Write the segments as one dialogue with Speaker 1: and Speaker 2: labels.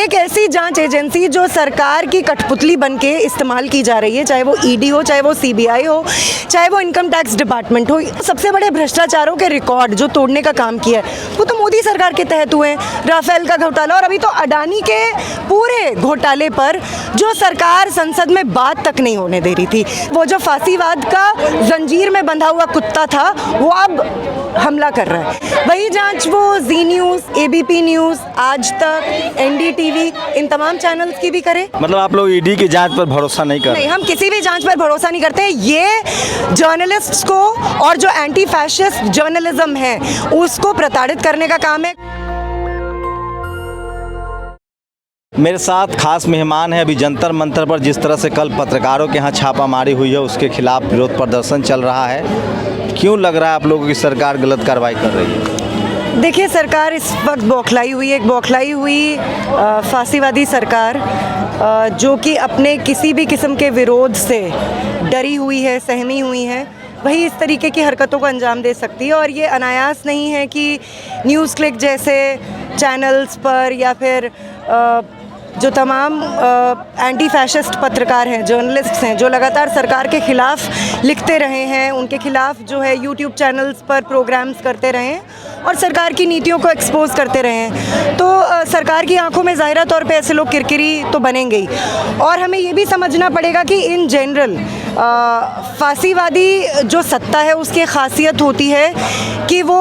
Speaker 1: एक ऐसी जांच एजेंसी जो सरकार की कठपुतली बनके इस्तेमाल की जा रही है, चाहे वो ईडी हो, चाहे वो सीबीआई हो, चाहे वो इनकम टैक्स डिपार्टमेंट हो। सबसे बड़े भ्रष्टाचारों के रिकॉर्ड जो तोड़ने का काम किया है वो तो मोदी सरकार के तहत हुए हैं। राफेल का घोटाला और अभी तो अडानी के पूरे घोटाले पर जो सरकार संसद में बात तक नहीं होने दे रही थी। वो जो फांसीवाद का जंजीर में बंधा हुआ कुत्ता था वो अब हमला कर रहा है। वही जांच वो जी न्यूज़, एबीपी न्यूज़, आज तक, एनडीटीवी, इन तमाम चैनल्स की भी करे।
Speaker 2: मतलब आप लोग ईडी की जांच पर भरोसा नहीं कर रहे?
Speaker 1: नहीं, हम किसी भी जांच पर भरोसा नहीं करते। ये जर्नलिस्ट्स को और जो एंटी फैशिस्ट जर्नलिज्म है उसको प्रताड़ित करने का काम है।
Speaker 2: मेरे साथ खास मेहमान है। अभी जंतर मंतर पर जिस तरह से कल पत्रकारों के यहाँ छापामारी हुई है उसके खिलाफ विरोध प्रदर्शन चल रहा है। क्यों लग रहा है आप लोगों की सरकार गलत कार्रवाई कर रही है?
Speaker 1: देखिए, सरकार इस वक्त बौखलाई हुई है, एक बौखलाई हुई फांसीवादी सरकार जो कि अपने किसी भी किस्म के विरोध से डरी हुई है, सहमी हुई है, वही इस तरीके की हरकतों को अंजाम दे सकती है। और ये अनायास नहीं है कि न्यूज़ क्लिक जैसे चैनल्स पर या फिर जो तमाम एंटी फैशिस्ट पत्रकार हैं, जर्नलिस्ट्स हैं, जो लगातार सरकार के ख़िलाफ़ लिखते रहे हैं, उनके ख़िलाफ़ जो है यूट्यूब चैनल्स पर प्रोग्राम्स करते रहे हैं और सरकार की नीतियों को एक्सपोज करते रहे हैं, तो सरकार की आंखों में ज़ाहिरा तौर पे ऐसे लोग किरकिरी तो बनेंगे ही। और हमें ये भी समझना पड़ेगा कि इन जनरल फांसीवादी जो सत्ता है उसकी खासियत होती है कि वो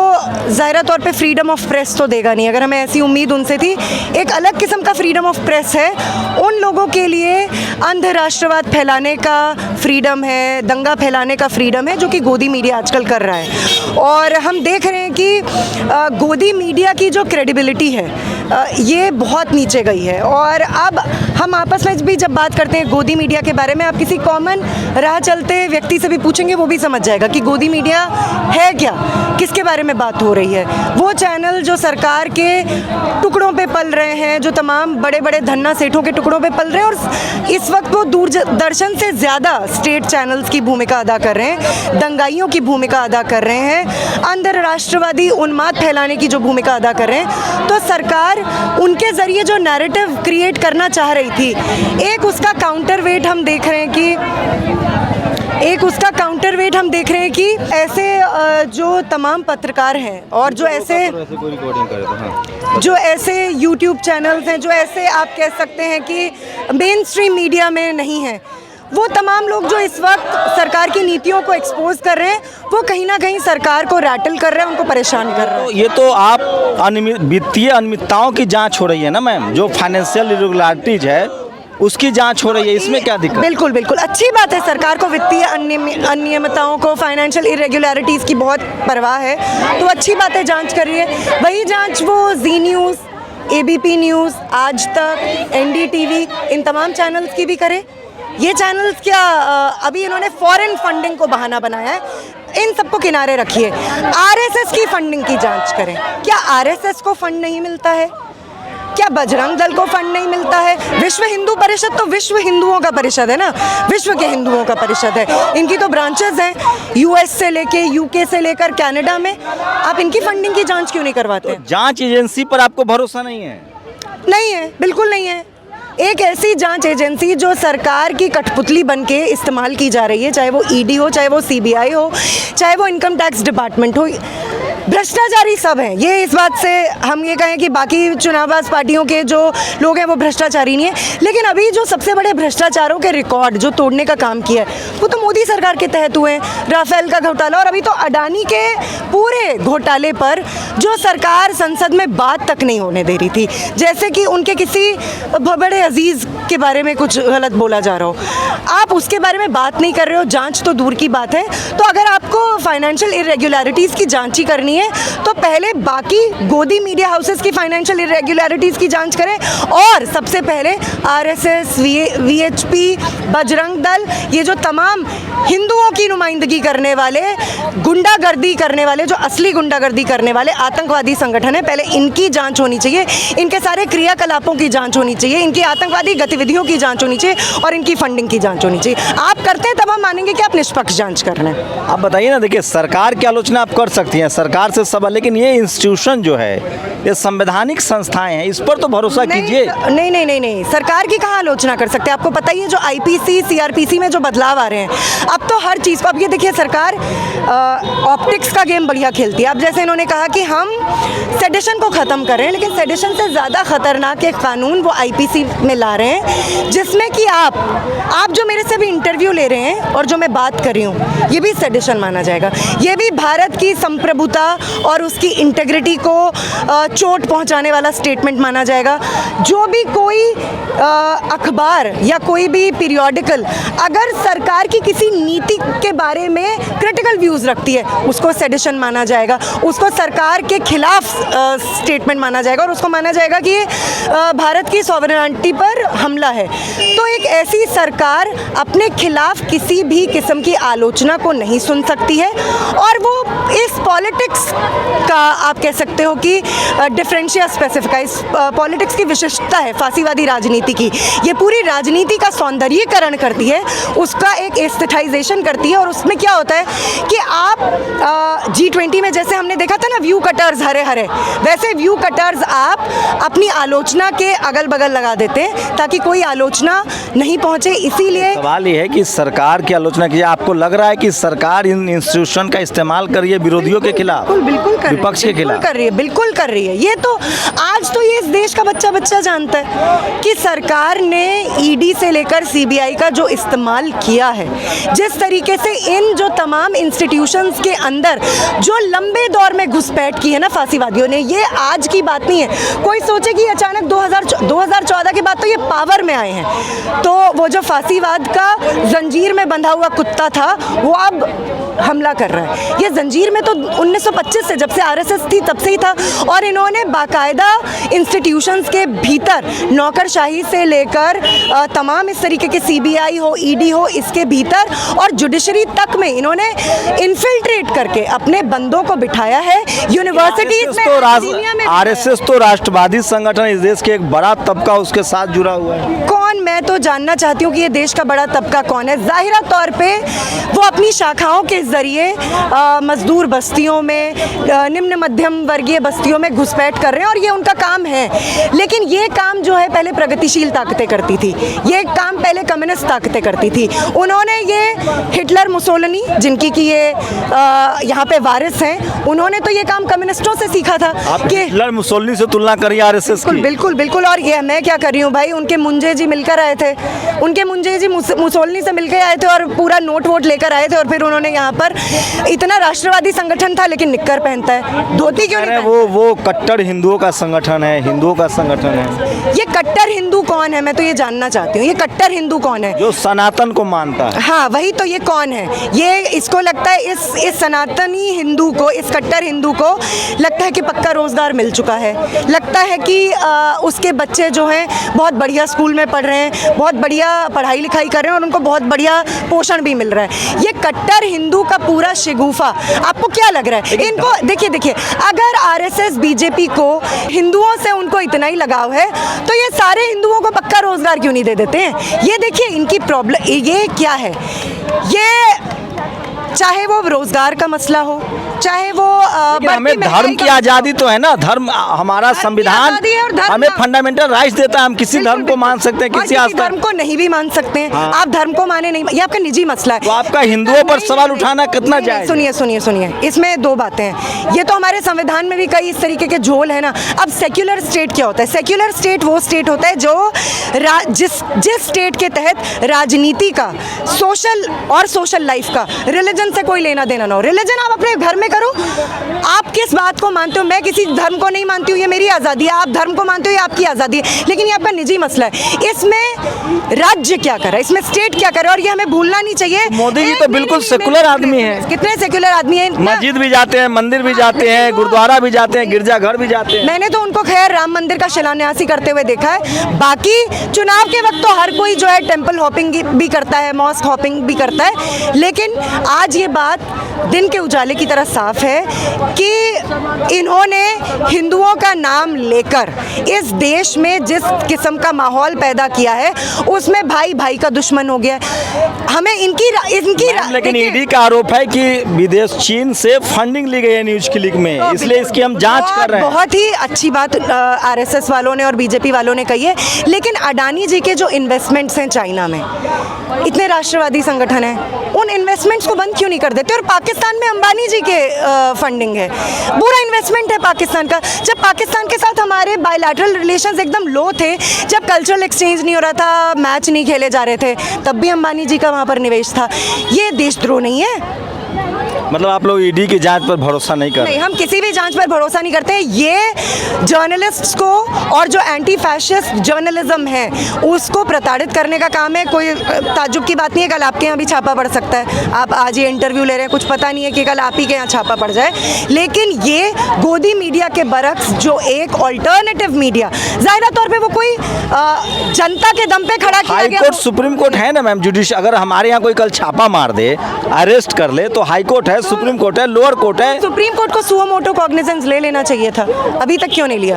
Speaker 1: ज़ाहिरा तौर पे फ्रीडम ऑफ प्रेस तो देगा नहीं। अगर हमें ऐसी उम्मीद उनसे थी, एक अलग किस्म का फ्रीडम ऑफ प्रेस है। उन लोगों के लिए अंध राष्ट्रवाद फैलाने का फ्रीडम है, दंगा फैलाने का फ्रीडम है, जो कि गोदी मीडिया आजकल कर रहा है। और हम देख रहे हैं कि गोदी मीडिया की जो क्रेडिबिलिटी है ये बहुत नीचे गई है। और अब हम आपस में भी जब बात करते हैं गोदी मीडिया के बारे में, आप किसी कॉमन राह चलते व्यक्ति से भी पूछेंगे वो भी समझ जाएगा कि गोदी मीडिया है क्या, किसके बारे में बात हो रही है। वो चैनल जो सरकार के टुकड़ों पे पल रहे हैं, जो तमाम बड़े बड़े धन्ना सेठों के टुकड़ों पे पल रहे हैं, और इस वक्त वो दूरदर्शन से ज़्यादा स्टेट चैनल्स की भूमिका अदा कर रहे हैं, दंगाइयों की भूमिका अदा कर रहे हैं, अंदर राष्ट्रवादी उन्माद फैलाने की जो भूमिका अदा कर रहे हैं। तो सरकार उनके ज़रिए जो नैरेटिव क्रिएट करना चाह रही थी, एक उसका काउंटर वेट हम देख रहे हैं कि ऐसे जो तमाम पत्रकार हैं और जो ऐसे यूट्यूब चैनल्स हैं, जो ऐसे आप कह सकते हैं कि मेन स्ट्रीम मीडिया में नहीं हैं, वो तमाम लोग जो इस वक्त सरकार की नीतियों को एक्सपोज कर रहे हैं, वो कहीं ना कहीं सरकार को रैटल कर रहे हैं, उनको परेशान कर रहे हैं।
Speaker 2: तो ये तो आप वित्तीय अनियमितताओं की जांच हो रही है ना मैम, जो फाइनेंशियल इरेगुलरिटीज है उसकी जांच हो रही है, इसमें क्या दिक्कत?
Speaker 1: बिल्कुल बिल्कुल अच्छी बात है। सरकार को वित्तीय अनियमितताओं को, फाइनेंशियल इरेगुलरिटीज़ की बहुत परवाह है, तो अच्छी बात है, जांच कर रही है। वही जांच वो जी न्यूज़, एबीपी न्यूज़, आज तक, एनडीटीवी, इन तमाम चैनल्स की भी करे। ये चैनल्स क्या अभी इन्होंने फॉरेन फंडिंग को बहाना बनाया है, इन सबको किनारे रखिए। आरएसएस की फंडिंग की जांच करें। क्या आरएसएस को फंड नहीं मिलता है? क्या बजरंग दल को फंड नहीं मिलता है? विश्व हिंदू परिषद तो विश्व हिंदुओं का परिषद है ना, विश्व के हिंदुओं का परिषद है। इनकी तो ब्रांचेस हैं यूएस से लेके यूके से लेकर कनाडा में। आप इनकी फंडिंग की जांच क्यों नहीं करवाते?
Speaker 2: तो जांच एजेंसी पर आपको भरोसा नहीं है?
Speaker 1: नहीं है, बिल्कुल नहीं है। एक ऐसी जांच एजेंसी जो सरकार की कठपुतली बनके इस्तेमाल की जा रही है, चाहे वो ईडी हो, चाहे वो सीबीआई हो, चाहे वो इनकम टैक्स डिपार्टमेंट हो, भ्रष्टाचारी सब हैं। ये इस बात से हम ये कहें कि बाकी चुनावबाज पार्टियों के जो लोग हैं वो भ्रष्टाचारी नहीं है, लेकिन अभी जो सबसे बड़े भ्रष्टाचारों के रिकॉर्ड जो तोड़ने का काम किया है वो तो मोदी सरकार के तहत हुए हैं। राफेल का घोटाला और अभी तो अडानी के पूरे घोटाले पर जो सरकार संसद में बात तक नहीं होने दे रही थी, जैसे कि उनके किसी बड़े अजीज़ के बारे में कुछ गलत बोला जा रहा हो, आप उसके बारे में बात नहीं कर रहे हो, जांच तो दूर की बात है। तो अगर आपको फाइनेंशियल इरेगुलरिटीज़ की जांच ही करनी है तो पहले बाकी गोदी मीडिया हाउसेस की फाइनेंशियल इरेगुलरिटीज़ की जांच करें, और सबसे पहले आरएसएस, वीएचपी, बजरंग दल, ये जो तमाम हिंदुओं की नुमाइंदगी करने वाले, गुंडागर्दी करने वाले, जो असली गुंडागर्दी करने वाले आतंकवादी संगठन है, पहले इनकी जांच होनी चाहिए, इनके सारे क्रियाकलापों की जांच होनी चाहिए, इनकी आतंकवादी गतिविधि गतिविधियों की जांच होनी चाहिए और इनकी फंडिंग की जांच होनी चाहिए। आप करते हैं तब हम मानेंगे कि आप निष्पक्ष जांच कर रहे हैं।
Speaker 2: आप बताइए ना, देखिए सरकार की आलोचना आप कर सकती हैं, सरकार से सब, लेकिन ये इंस्टीट्यूशन जो है, ये संवैधानिक संस्थाएं हैं, इस पर तो भरोसा कीजिए।
Speaker 1: नहीं नहीं नहीं नहीं, सरकार की कहाँ आलोचना कर सकते हैं? आपको पता ही है जो आईपीसी सीआरपीसी में जो बदलाव आ रहे हैं, अब तो हर चीज़ को, अब ये देखिए सरकार ऑप्टिक्स का गेम बढ़िया खेलती है। अब जैसे इन्होंने कहा कि हम सेडिशन को ख़त्म कर रहे हैं, लेकिन सेडिशन से ज़्यादा खतरनाक एक कानून वो आईपीसी में ला रहे हैं, जिसमें कि आप जो मेरे से भी इंटरव्यू ले रहे हैं और जो मैं बात कर रही हूँ, ये भी सेडिशन माना जाएगा। ये भी भारत की संप्रभुता और उसकी इंटेग्रिटी को चोट पहुंचाने वाला स्टेटमेंट माना जाएगा। जो भी कोई अखबार या कोई भी पीरियोडिकल अगर सरकार की किसी नीति के बारे में क्रिटिकल व्यूज़ रखती है, उसको सेडिशन माना जाएगा, उसको सरकार के खिलाफ स्टेटमेंट माना जाएगा और उसको माना जाएगा कि भारत की सॉवरेनिटी पर हमला है। तो एक ऐसी सरकार अपने खिलाफ किसी भी किस्म की आलोचना को नहीं सुन सकती है और वो इस पॉलिटिक्स का आप कह सकते हो कि डिफरेंशिया स्पेसिफिका, इस पॉलिटिक्स की विशिष्टता है फांसीवादी राजनीति की। ये पूरी राजनीति का सौंदर्यीकरण करती है, उसका एक एस्थेटाइजेशन करती है और उसमें क्या होता है कि आप G20 में जैसे हमने देखा था ना व्यू कटर्स हरे हरे, वैसे व्यू कटर्स आप अपनी आलोचना के अगल बगल लगा देते हैं ताकि कोई आलोचना नहीं पहुंचे। इसीलिए
Speaker 2: सवाल ये है कि सरकार की आलोचना की, आपको लग रहा है कि सरकार इन इंस्टीट्यूशन का इस्तेमाल कर रही है विरोधियों के खिलाफ,
Speaker 1: बिल्कुल
Speaker 2: विपक्ष के खिलाफ
Speaker 1: कर रही है, बिल्कुल कर रही है। ये तो आज तो ये इस देश का बच्चा जानता है कि सरकार ने ईडी से लेकर सीबीआई का जो इस्तेमाल किया है, जिस तरीके से इन जो तमाम इंस्टीट्यूशंस के अंदर जो लंबे दौर में घुसपैठ की है ना फांसीवादियों ने, ये आज की बात नहीं है। कोई सोचे कि अचानक 2014 के बाद तो ये पावर में आए हैं, तो वो जो फांसीवाद का जंजीर में बंधा हुआ कुत्ता था वो अब हमला कर रहा है। ये जंजीर में तो 1925 से, जब से आरएसएस थी तब से ही था और इन्होंने बाकायदा इंस्टीट्यूशंस के भीतर नौकरशाही से लेकर तमाम इस तरीके के सीबीआई हो, ईडी हो, इसके भीतर और जुडिशरी तक में इन्होंने इन्फिल्ट्रेट करके अपने बंदों को बिठाया है। यूनिवर्सिटीज में
Speaker 2: आरएसएस तो राष्ट्रवादी संगठन, इस देश के एक बड़ा तबका उसके साथ जुड़ा हुआ है।
Speaker 1: कौन? मैं तो जानना चाहती हूँ कि ये देश का बड़ा तबका कौन है। जाहिरा तौर पे वो अपनी शाखाओं के जरिए मजदूर बस्तियों में, निम्न मध्यम वर्गीय बस्तियों में घुसपैठ कर रहे हैं और ये उनका काम है। लेकिन ये काम जो है पहले प्रगतिशील ताकतें करती थी, ये काम पहले कम्युनिस्ट ताकतें करती थी। उन्होंने ये हिटलर, मुसोलिनी, जिनकी कि ये यहाँ पे वारिस हैं, उन्होंने तो ये काम कम्युनिस्टों से सीखा था।
Speaker 2: कि हिटलर मुसोलिनी से तुलना करिए आरएसएस की।
Speaker 1: बिल्कुल बिल्कुल। और ये मैं क्या कर रही हूँ भाई, उनके मुंजे जी मिलकर आए थे, उनके मुंजे जी मुसोलिनी से मिलकर आए थे और पूरा नोट वोट लेकर आए थे और फिर उन्होंने यहाँ पर, इतना राष्ट्रवादी संगठन था लेकिन निक्कर पहनता है, धोती क्यों नहीं?
Speaker 2: वो कट्टर हिंदुओं का संगठन है, हिंदुओं का संगठन है।
Speaker 1: ये कट्टर हिंदू कौन है, मैं तो ये जानना चाहती हूँ, ये कट्टर हिंदू कौन है?
Speaker 2: जो सनातन को मानता है।
Speaker 1: हाँ वही तो, ये कौन है? ये इसको लगता है, इस सनातनी हिंदू को, इस कट्टर हिंदू को लगता है कि पक्का रोजगार मिल चुका है, लगता है कि उसके बच्चे जो हैं बहुत बढ़िया स्कूल में पढ़ रहे हैं, बहुत बढ़िया पढ़ाई लिखाई कर रहे हैं और उनको बहुत बढ़िया पोषण भी मिल रहा है। ये कट्टर हिंदू का पूरा शिगुफा आपको क्या लग रहा है? इनको देखिए, अगर आरएसएस बीजेपी को हिंदुओं से उनको इतना ही लगाव है तो ये सारे हिंदुओं को पक्का रोजगार क्यों नहीं दे देते हैं? ये देखिए इनकी प्रॉब्लम ये क्या है। ये चाहे वो रोजगार का मसला हो, चाहे वो
Speaker 2: हमें धर्म की आज़ादी तो है ना, धर्म हमारा संविधान हमें फंडामेंटल राइट्स देता है, हम किसी धर्म को मान सकते हैं, किसी
Speaker 1: धर्म को नहीं भी मान सकते हैं। हाँ। आप धर्म को माने नहीं, ये आपका निजी मसला है।
Speaker 2: तो आपका हिंदुओं पर सवाल उठाना कितना जायज़?
Speaker 1: सुनिए, इसमें दो बातें हैं। ये तो हमारे संविधान में भी कई इस तरीके के झोल है ना। अब सेक्युलर स्टेट क्या होता है? सेक्युलर स्टेट वो स्टेट होता है जो जिस स्टेट के तहत राजनीति का, सोशल लाइफ का, रिलीजन से कोई लेना देना ना हो। रिलीजन आप अपने घर में करो, आप किस बात को मानते हो? मैं किसी धर्म को नहीं मानती हूँ, ये मेरी आज़ादी है। आप धर्म को मानते हो, ये आपकी आज़ादी है, लेकिन ये आपका निजी मसला है। इसमें राज्य क्या कर रहा है, इसमें स्टेट क्या कर रहा है, और ये हमें भूलना नहीं चाहिए।
Speaker 2: मोदी जी तो बिल्कुल सेकुलर आदमी है।
Speaker 1: कितने सेकुलर आदमी है?
Speaker 2: मस्जिद भी जाते हैं, मंदिर भी जाते हैं, गुरुद्वारा भी जाते हैं, गिरजाघर भी जाते हैं।
Speaker 1: मैंने तो उनको खैर राम मंदिर का शिलान्यास ही करते हुए देखा है। बाकी चुनाव के वक्त तो हर कोई जो है टेम्पल हॉपिंग भी करता है, मॉस्क हॉपिंग भी करता है, लेकिन आज ये बात दिन के उजाले की तरह साफ है कि इन्होंने हिंदुओं का नाम लेकर इस देश में जिस किस्म का माहौल पैदा किया है उसमें भाई भाई का दुश्मन हो गया है। हमें इनकी
Speaker 2: लेकिन ईडी का आरोप है कि विदेश चीन से फंडिंग ली गई है न्यूज क्लिक में, इसलिए इसकी हम जांच कर रहे हैं।
Speaker 1: बहुत ही अच्छी बात आरएसएस वालों ने और बीजेपी वालों ने कही है, लेकिन अडानी जी के जो इन्वेस्टमेंट्स हैं चाइना में, इतने राष्ट्रवादी संगठन हैं, उन इन्वेस्टमेंट्स को बंद क्यों नहीं कर देते? और पाकिस्तान में अंबानी जी के फंडिंग है, बुरा इन्वेस्टमेंट है पाकिस्तान का। जब पाकिस्तान के साथ हमारे बायलैटरल रिलेशंस एकदम लो थे, जब कल्चरल एक्सचेंज नहीं हो रहा था, मैच नहीं खेले जा रहे थे, तब भी अंबानी जी का वहाँ पर निवेश था। ये देशद्रोह नहीं है?
Speaker 2: मतलब आप लोग ईडी की जांच पर भरोसा नहीं कर रहे?
Speaker 1: नहीं, हम किसी भी जांच पर भरोसा नहीं करते। ये जर्नलिस्ट्स को और जो एंटी फैशिस्ट जर्नलिज्म है उसको प्रताड़ित करने का काम है। कोई ताज्जुब की बात नहीं है, कल आपके यहाँ भी छापा पड़ सकता है। आप आज ये इंटरव्यू ले रहे हैं, कुछ पता नहीं है कि कल आप ही के यहाँ छापा पड़ जाए। लेकिन ये गोदी मीडिया के बरक्स जो एक ऑल्टरनेटिव मीडिया, ज़ाहिर तौर पर वो कोई जनता के दम पे खड़ा किया गया।
Speaker 2: हाई कोर्ट सुप्रीम कोर्ट है ना मैम, जुडिशरी। अगर हमारे यहाँ कोई कल छापा मार दे, अरेस्ट कर ले, तो हाई कोर्ट है, सुप्रीम कोर्ट है, लोअर कोर्ट है।
Speaker 1: सुप्रीम कोर्ट को सुओ मोटो कॉग्निजेंस ले लेना चाहिए था, अभी तक क्यों नहीं लिया?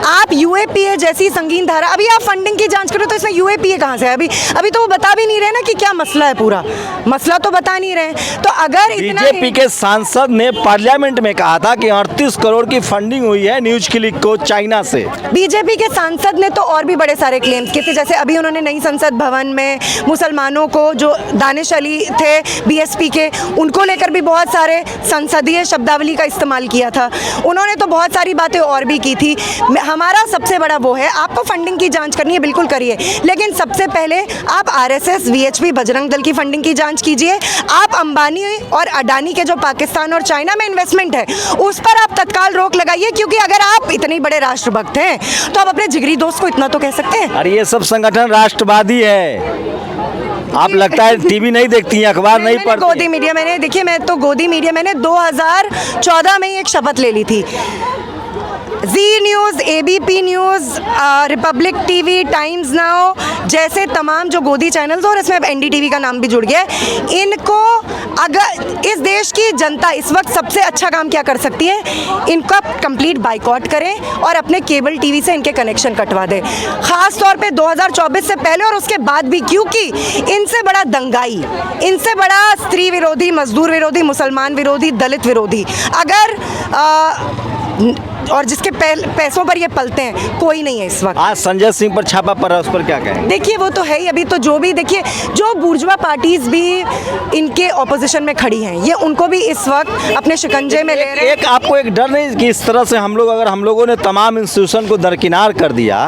Speaker 1: आप यूएपीए जैसी संगीन धारा, अभी आप फंडिंग की जांच करो तो इसमें यूएपीए कहाँ से है? अभी तो वो बता भी नहीं रहे ना कि क्या मसला है, पूरा मसला तो बता नहीं रहे। तो अगर
Speaker 2: बीजेपी के सांसद ने पार्लियामेंट में कहा था कि 38 करोड़ की फंडिंग हुई है न्यूज क्लिक को चाइना से।
Speaker 1: बीजेपी के सांसद ने तो और भी बड़े सारे क्लेम्स किए थे, जैसे अभी उन्होंने नई संसद भवन में मुसलमानों को, जो दानिश अली थे बीएसपी के, उनको लेकर भी बहुत सारे संसदीय शब्दावली का इस्तेमाल किया था। उन्होंने तो बहुत सारी बातें और भी की थी। हमारा सबसे बड़ा वो है, आपको फंडिंग की जांच करनी है, बिल्कुल करिए, लेकिन सबसे पहले आप आरएसएस, वीएचपी, बजरंग दल की फंडिंग की जांच कीजिए। आप अंबानी और अडानी के जो पाकिस्तान और चाइना में इन्वेस्टमेंट है उस पर आप तत्काल रोक लगाइए, क्योंकि अगर आप इतने बड़े राष्ट्रभक्त हैं तो आप अपने जिगरी दोस्त को इतना तो कह सकते हैं।
Speaker 2: अरे ये सब संगठन राष्ट्रवादी है। आप लगता है टीवी नहीं देखती हैं, अखबार नहीं पढ़ती?
Speaker 1: गोदी मीडिया मैंने, देखिए मैं तो गोदी मीडिया मैंने 2014 में ही एक शपथ ले ली थी। Zee news, ABP news, republic TV, times now जैसे तमाम जो गोदी चैनल्स, और इसमें अब एनडीटीवी का नाम भी जुड़ गया है, इनको अगर इस देश की जनता इस वक्त सबसे अच्छा काम क्या कर सकती है, इनका कंप्लीट बाइकआउट करें और अपने केबल टीवी से इनके कनेक्शन कटवा दें, ख़ास तौर पे 2024 से पहले और उसके बाद भी, क्योंकि इनसे बड़ा दंगाई, इनसे बड़ा स्त्री विरोधी, मजदूर विरोधी, मुसलमान विरोधी, दलित विरोधी अगर और जिसके पैसों पर ये पलते हैं, कोई नहीं है इस वक्त।
Speaker 2: आज संजय सिंह पर छापा पड़ा, उस पर क्या कहें?
Speaker 1: देखिए वो तो है ही, अभी तो जो भी, देखिए जो बुर्जुआ पार्टीज भी इनके ऑपोजिशन में खड़ी हैं, ये उनको भी इस वक्त अपने शिकंजे में ले रहे हैं।
Speaker 2: एक आपको एक डर नहीं कि इस तरह से हम लोगों ने तमाम इंस्टीट्यूशन को दरकिनार कर दिया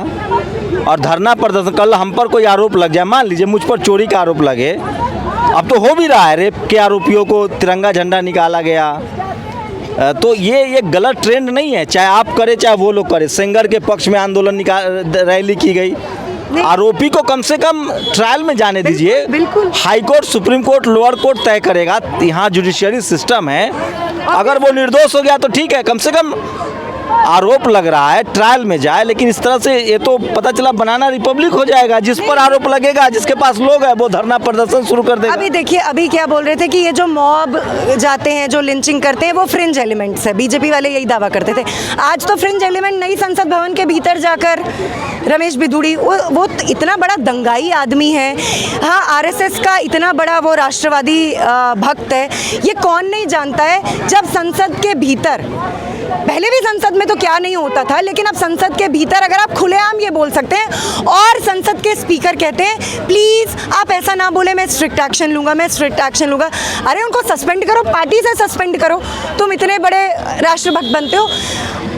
Speaker 2: और धरना प्रदर्शन, कल हम पर कोई आरोप लग जाए, मान लीजिए मुझ पर चोरी का आरोप लगे, अब तो हो भी रहा है, रेप के आरोपियों को तिरंगा झंडा निकाला गया, तो ये गलत ट्रेंड नहीं है, चाहे आप करें चाहे वो लोग करें। सेंगर के पक्ष में आंदोलन रैली की गई, आरोपी को कम से कम ट्रायल में जाने दीजिए।
Speaker 1: बिल्कुल।
Speaker 2: High court, supreme court, lower court तय करेगा, यहाँ जुडिशियरी सिस्टम है, अगर वो निर्दोष हो गया तो ठीक है, कम से कम आरोप लग रहा है ट्रायल में जाए। लेकिन इस तरह से ये तो पता चला बनाना रिपब्लिक हो जाएगा, जिस पर आरोप लगेगा, जिसके पास लोग है वो धरना प्रदर्शन शुरू कर देगा।
Speaker 1: अभी देखिए, अभी क्या बोल रहे थे कि ये जो मॉब जाते हैं, जो लिंचिंग करते हैं, वो फ्रिंज एलिमेंट्स है, बीजेपी वाले यही दावा करते थे। आज तो फ्रिंज एलिमेंट नई संसद भवन के भीतर जाकर रमेश बिधूड़ी, वो इतना बड़ा दंगाई आदमी है, हाँ आरएसएस का इतना बड़ा वो राष्ट्रवादी भक्त है, ये कौन नहीं जानता है। जब संसद के भीतर, पहले भी संसद में तो क्या नहीं होता था, लेकिन अब संसद के भीतर अगर आप खुलेआम ये बोल सकते हैं और संसद के स्पीकर कहते हैं प्लीज़ आप ऐसा ना बोले, मैं स्ट्रिक्ट एक्शन लूँगा, मैं स्ट्रिक्ट एक्शन लूँगा। अरे उनको सस्पेंड करो, पार्टी से सस्पेंड करो, तुम इतने बड़े राष्ट्रभक्त बनते हो।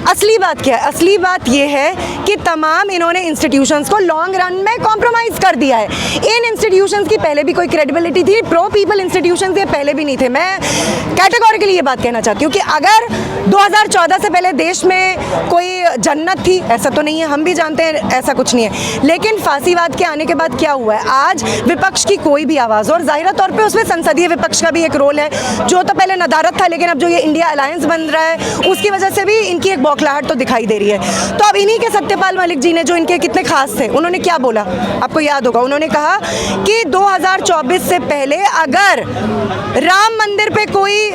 Speaker 1: असली बात क्या है? असली बात ये है कि तमाम इन्होंने इंस्टीट्यूशंस को लॉन्ग रन में कॉम्प्रोमाइज़ कर दिया है। इन इंस्टीट्यूशंस की पहले भी कोई क्रेडिबिलिटी थी, प्रो पीपल इंस्टीट्यूशंस ये पहले भी नहीं थे। मैं कैटेगोरिकली ये बात कहना चाहती हूँ कि अगर 2014 से पहले देश में कोई जन्नत थी, ऐसा तो नहीं है, हम भी जानते हैं ऐसा कुछ नहीं है। लेकिन फांसीवाद के आने के बाद क्या हुआ है, आज विपक्ष की कोई भी आवाज़, और ज़ाहिर तौर पे उसमें संसदीय विपक्ष का भी एक रोल है, जो तो पहले नदारत था, लेकिन अब जो ये इंडिया अलायंस बन रहा है उसकी वजह से भी इनकी एक बौखलाहट तो दिखाई दे रही है। तो अब इन्हीं के सत्यपाल मलिक जी ने, जो इनके कितने खास थे, उन्होंने क्या बोला आपको याद होगा, उन्होंने कहा कि 2024 से पहले अगर राम मंदिर पे कोई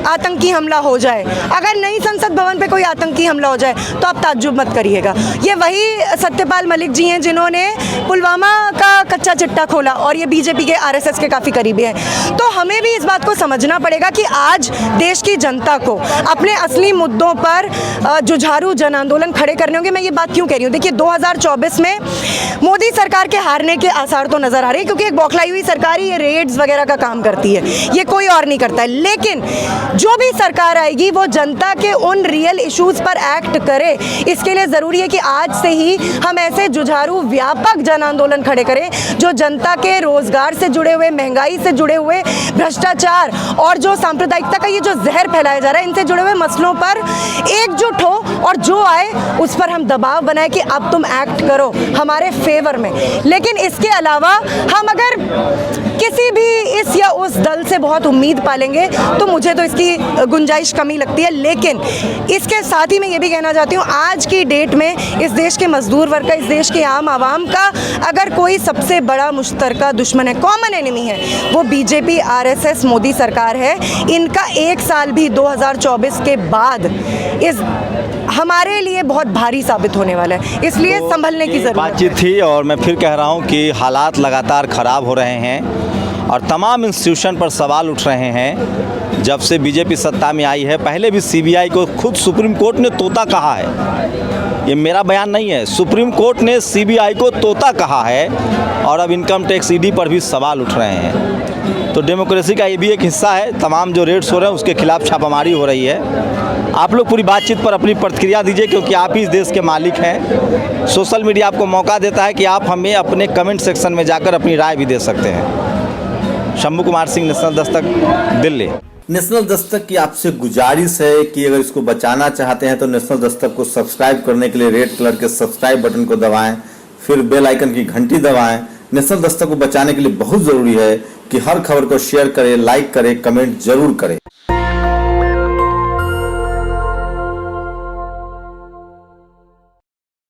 Speaker 1: आतंकी हमला हो जाए, अगर नई संसद भवन पे कोई आतंकी हमला हो जाए, तो आप ताज्जुब मत करिएगा। ये वही सत्यपाल मलिक जी हैं जिन्होंने पुलवामा का कच्चा चिट्टा खोला, और ये बीजेपी के आरएसएस के काफ़ी करीबी हैं। तो हमें भी इस बात को समझना पड़ेगा कि आज देश की जनता को अपने असली मुद्दों पर जुझारू जन आंदोलन खड़े करने होंगे। मैं ये बात क्यों कह रही हूँ, देखिए 2024 में मोदी सरकार के हारने के आसार तो नजर आ रहे हैं, क्योंकि एक बौखलाई हुई सरकार ही ये रेड्स वगैरह का काम करती है, ये कोई और नहीं करता है। लेकिन जो भी सरकार आएगी वो जनता के उन रियल इश्यूज पर एक्ट करे, इसके लिए ज़रूरी है कि आज से ही हम ऐसे जुझारू व्यापक जन आंदोलन खड़े करें जो जनता के रोजगार से जुड़े हुए, महंगाई से जुड़े हुए, भ्रष्टाचार और जो सांप्रदायिकता का ये जो जहर फैलाया जा रहा है, इनसे जुड़े हुए मसलों पर एकजुट हो, और जो आए उस पर हम दबाव बनाए कि अब तुम एक्ट करो हमारे फेवर में। लेकिन इसके अलावा हम अगर किसी भी इस या उस दल से बहुत उम्मीद पालेंगे तो मुझे तो इसकी गुंजाइश कमी लगती है। लेकिन इसके साथ ही मैं ये भी कहना चाहती हूँ, आज की डेट में इस देश के मजदूर वर्ग का, इस देश के आम आवाम का अगर कोई सबसे बड़ा मुश्तरका दुश्मन है, कॉमन एनिमी है, वो बीजेपी, आरएसएस, मोदी सरकार है। इनका एक साल भी 2024 के बाद इस हमारे लिए बहुत भारी साबित होने वाला है, इसलिए संभलने की ज़रूरत है।
Speaker 2: बातचीत थी, और मैं फिर कह रहा हूँ कि हालात लगातार ख़राब हो रहे हैं और तमाम इंस्टीट्यूशन पर सवाल उठ रहे हैं। जब से बीजेपी सत्ता में आई है, पहले भी सीबीआई को खुद सुप्रीम कोर्ट ने तोता कहा है, ये मेरा बयान नहीं है, सुप्रीम कोर्ट ने सीबीआई को तोता कहा है, और अब इनकम टैक्स ईडी पर भी सवाल उठ रहे हैं। तो डेमोक्रेसी का ये भी एक हिस्सा है, तमाम जो रेड्स हो रहे हैं उसके खिलाफ छापामारी हो रही है। आप लोग पूरी बातचीत पर अपनी प्रतिक्रिया दीजिए, क्योंकि आप ही इस देश के मालिक हैं। सोशल मीडिया आपको मौका देता है कि आप हमें अपने कमेंट सेक्शन में जाकर अपनी राय भी दे सकते हैं। शंभू कुमार सिंह, नेशनल दस्तक, दिल्ली।
Speaker 3: नेशनल दस्तक की आपसे गुजारिश है कि अगर इसको बचाना चाहते हैं तो नेशनल दस्तक को सब्सक्राइब करने के लिए रेड कलर के सब्सक्राइब बटन को दबाएं, फिर बेल आइकन की घंटी दबाएं। नेशनल दस्तक को बचाने के लिए बहुत जरूरी है कि हर खबर को शेयर करें, लाइक करें, कमेंट जरूर करें।